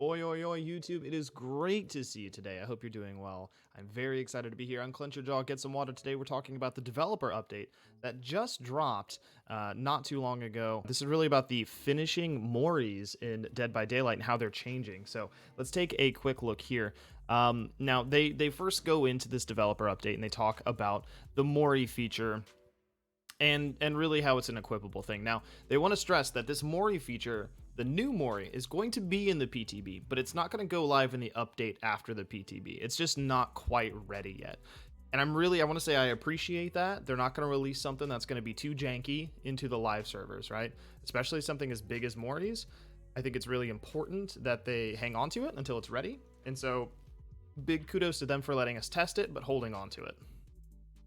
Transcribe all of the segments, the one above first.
Oi, oi, oi, YouTube. It is great to see you today. I hope you're doing well. I'm very excited to be here. Unclench your jaw, get some water. Today we're talking about the developer update that just dropped not too long ago. This is really about the finishing Moris in Dead by Daylight and how they're changing. So let's take a quick look here. Now, they first go into this developer update and they talk about the Mori feature and really how it's an equipable thing. Now, they want to stress that this Mori feature, the new Mori, is going to be in the PTB, but it's not going to go live in the update after the PTB. It's just not quite ready yet. And I want to say I appreciate that. They're not going to release something that's going to be too janky into the live servers, right? Especially something as big as Mori's. I think it's really important that they hang on to it until it's ready. And so big kudos to them for letting us test it, but holding on to it.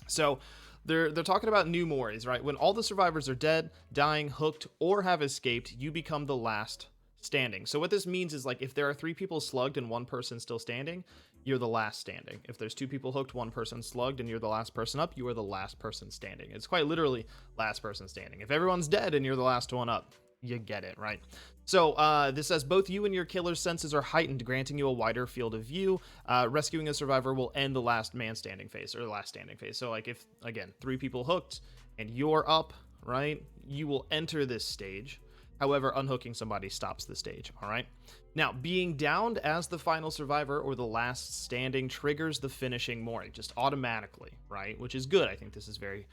So they're talking about new Moris, right? When all the survivors are dead, dying, hooked, or have escaped, you become the last standing. So what this means is, like, if there are 3 people slugged and 1 person still standing, you're the last standing. If there's 2 people hooked, 1 person slugged, and you're the last person up, you are the last person standing. It's quite literally last person standing. If everyone's dead and you're the last one up, you get it, right? So this says both you and your killer's senses are heightened, granting you a wider field of view. Rescuing a survivor will end the last man standing phase, or last standing phase. So, like, if, again, 3 people hooked and you're up, right, you will enter this stage. However, unhooking somebody stops the stage, all right? Now, being downed as the final survivor or the last standing triggers the finishing Mori just automatically, right? Which is good. I think this is very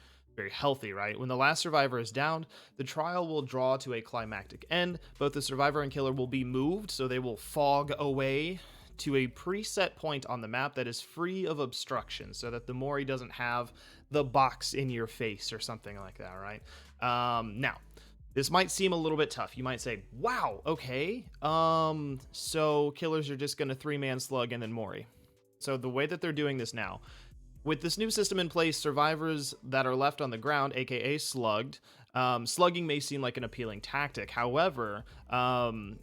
healthy, right? When the last survivor is downed, the trial will draw to a climactic end. Both the survivor and killer will be moved, so they will fog away to a preset point on the map that is free of obstruction, so that the Mori doesn't have the box in your face or something like that, right? Now, this might seem a little bit tough. You might say, wow, okay, so killers are just gonna 3-man slug and then Mori. So the way that they're doing this now, with this new system in place, survivors that are left on the ground, aka slugged, slugging may seem like an appealing tactic. However,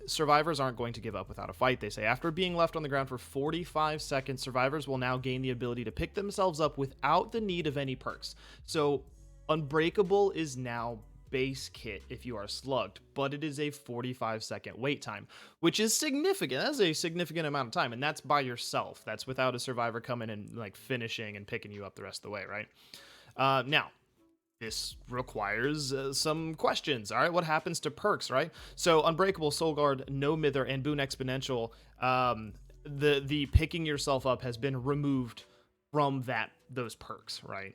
survivors aren't going to give up without a fight, they say. After being left on the ground for 45 seconds, survivors will now gain the ability to pick themselves up without the need of any perks. So Unbreakable is now Basekit if you are slugged, but it is a 45-second wait time, which is significant. That's a significant amount of time, and that's by yourself. That's without a survivor coming and, like, finishing and picking you up the rest of the way, right? Now, this requires some questions. All right, what happens to perks, right? So Unbreakable, Soul Guard, No Mither, and Boon Exponential, the picking yourself up has been removed from those perks, right?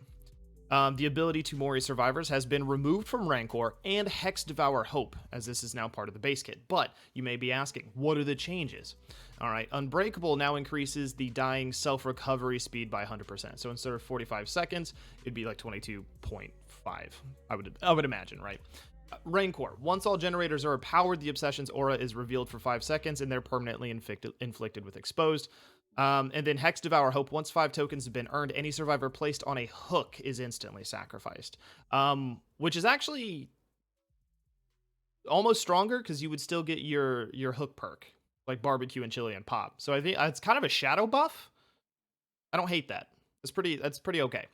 The ability to Mori survivors has been removed from Rancor and Hex Devour Hope, as this is now part of the base kit. But you may be asking, what are the changes? All right, Unbreakable now increases the dying self-recovery speed by 100%. So instead of 45 seconds, it'd be like 22.5, I would imagine, right? Rancor, once all generators are powered, the Obsession's aura is revealed for 5 seconds, and they're permanently inflicted with Exposed. And then Hex Devour Hope, once 5 tokens have been earned, any survivor placed on a hook is instantly sacrificed. Which is actually almost stronger, because you would still get your hook perk, like barbecue and chili and pop. So I think it's kind of a shadow buff. I don't hate that. That's pretty okay.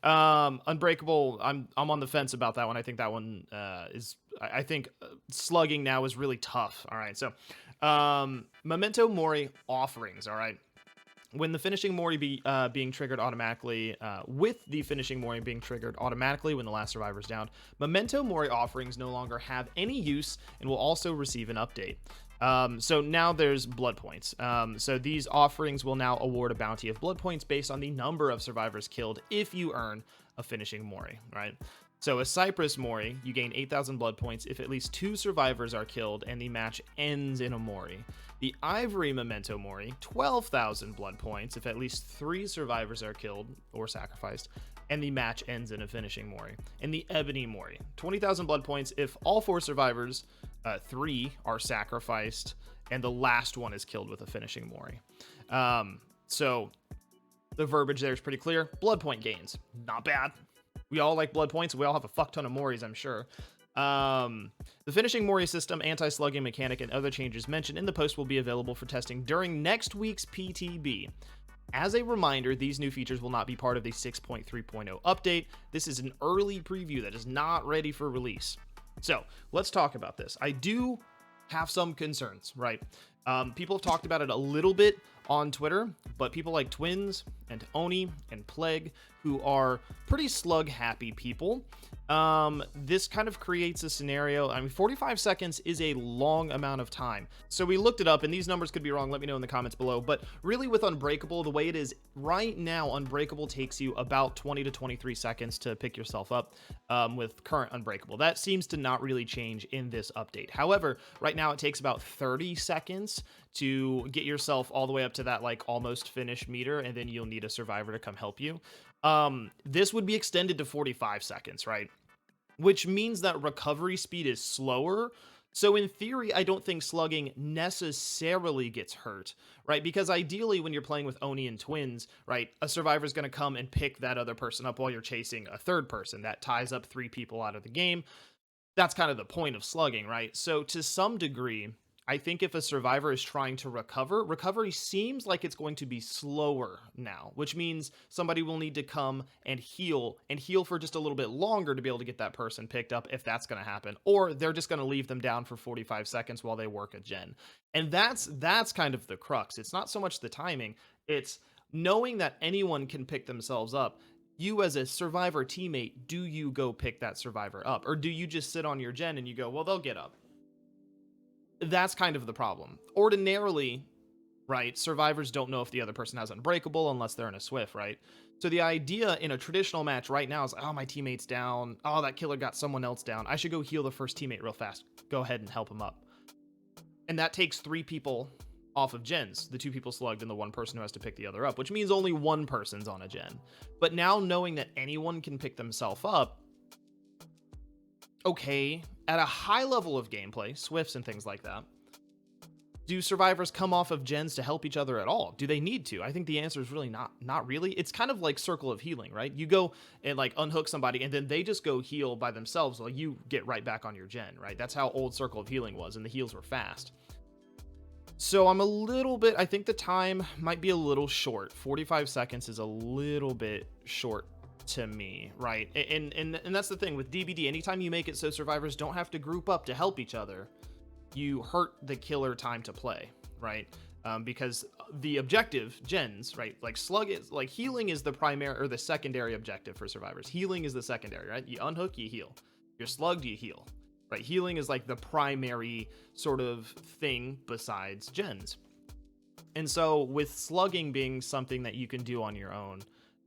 Unbreakable, I'm on the fence about that one. I think that one I think slugging now is really tough. All right, so Memento Mori offerings, all right. When the finishing Mori being triggered automatically, with the finishing Mori being triggered automatically when the last survivor is down, Memento Mori offerings no longer have any use and will also receive an update. So now there's blood points. So these offerings will now award a bounty of blood points based on the number of survivors killed if you earn a finishing Mori, right? So a Cypress Mori, you gain 8,000 blood points if at least 2 survivors are killed and the match ends in a Mori. The Ivory Memento Mori, 12,000 blood points if at least 3 survivors are killed or sacrificed, and the match ends in a finishing Mori. And the Ebony Mori, 20,000 blood points if all 4 survivors, 3 are sacrificed, and the last one is killed with a finishing Mori. So the verbiage there is pretty clear. Blood point gains, not bad. We all like blood points. We all have a fuck ton of Moris, I'm sure. The finishing Mori system, anti-slugging mechanic, and other changes mentioned in the post will be available for testing during next week's PTB. As a reminder, these new features will not be part of the 6.3.0 update. This is an early preview that is not ready for release. So let's talk about this. I do have some concerns, right? People have talked about it a little bit on Twitter, but people like Twins and Oni and Plague, who are pretty slug happy people, this kind of creates a scenario. I mean, 45 seconds is a long amount of time. So we looked it up, and these numbers could be wrong. Let me know in the comments below. But really, with Unbreakable, the way it is right now, Unbreakable takes you about 20 to 23 seconds to pick yourself up with current Unbreakable. That seems to not really change in this update. However, right now it takes about 30 seconds to get yourself all the way up to that like almost finished meter, and then you'll need a survivor to come help you. This would be extended to 45 seconds, right? Which means that recovery speed is slower. So in theory, I don't think slugging necessarily gets hurt, right? Because ideally, when you're playing with Oni and Twins, right, a survivor is going to come and pick that other person up while you're chasing a third person. That ties up 3 people out of the game. That's kind of the point of slugging, right? So to some degree, I think if a survivor is trying to recover, recovery seems like it's going to be slower now, which means somebody will need to come and heal for just a little bit longer to be able to get that person picked up, if that's going to happen, or they're just going to leave them down for 45 seconds while they work a gen. And that's kind of the crux. It's not so much the timing, it's knowing that anyone can pick themselves up. You as a survivor teammate, do you go pick that survivor up, or do you just sit on your gen and you go, well, they'll get up? That's kind of the problem. Ordinarily, right, survivors don't know if the other person has Unbreakable unless they're in a Swift, right? So the idea in a traditional match right now is, oh, my teammate's down. Oh, that killer got someone else down. I should go heal the first teammate real fast. Go ahead and help him up. And that takes 3 people off of gens, the 2 people slugged and the 1 person who has to pick the other up, which means only 1 person's on a gen. But now knowing that anyone can pick themselves up, okay, at a high level of gameplay, Swifts and things like that, do survivors come off of gens to help each other at all? Do they need to? I think the answer is really not really. It's kind of like Circle of Healing, right? You go and like unhook somebody and then they just go heal by themselves while you get right back on your gen, right? That's how old Circle of Healing was, and the heals were fast. So I'm a little bit, I think the time might be a little short. 45 seconds is a little bit short to me, right? And that's the thing with DBD. Anytime you make it so survivors don't have to group up to help each other, you hurt the killer time to play, right? Because the objective gens, right, like slug is like healing is the primary or the secondary objective for survivors. Healing is the secondary, right? You unhook, you heal. You're slugged, you heal, right? Healing is like the primary sort of thing besides gens. And so with slugging being something that you can do on your own,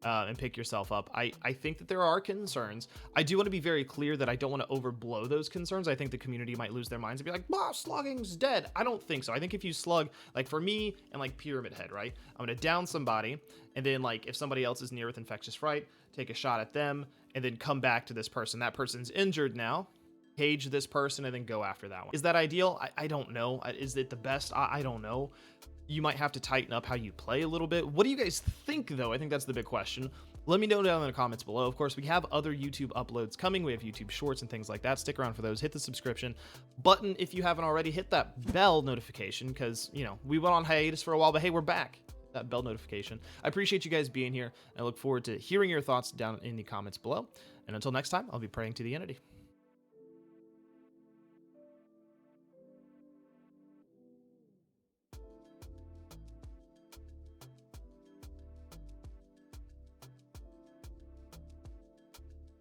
and pick yourself up, I think that there are concerns. I do want to be very clear that I don't want to overblow those concerns. I think the community might lose their minds and be like, bah, slugging's dead. I don't think so. I think if you slug, like for me and like Pyramid Head, right? I'm going to down somebody, and then like if somebody else is near with Infectious Fright, take a shot at them, and then come back to this person. That person's injured now. Cage this person, and then go after that one. Is that ideal? I don't know. Is it the best? I don't know. You might have to tighten up how you play a little bit. What do you guys think, though? I think that's the big question. Let me know down in the comments below. Of course, we have other YouTube uploads coming. We have YouTube Shorts and things like that. Stick around for those. Hit the subscription button if you haven't already. Hit that bell notification because, you know, we went on hiatus for a while, but hey, we're back. That bell notification. I appreciate you guys being here. I look forward to hearing your thoughts down in the comments below. And until next time, I'll be praying to the entity.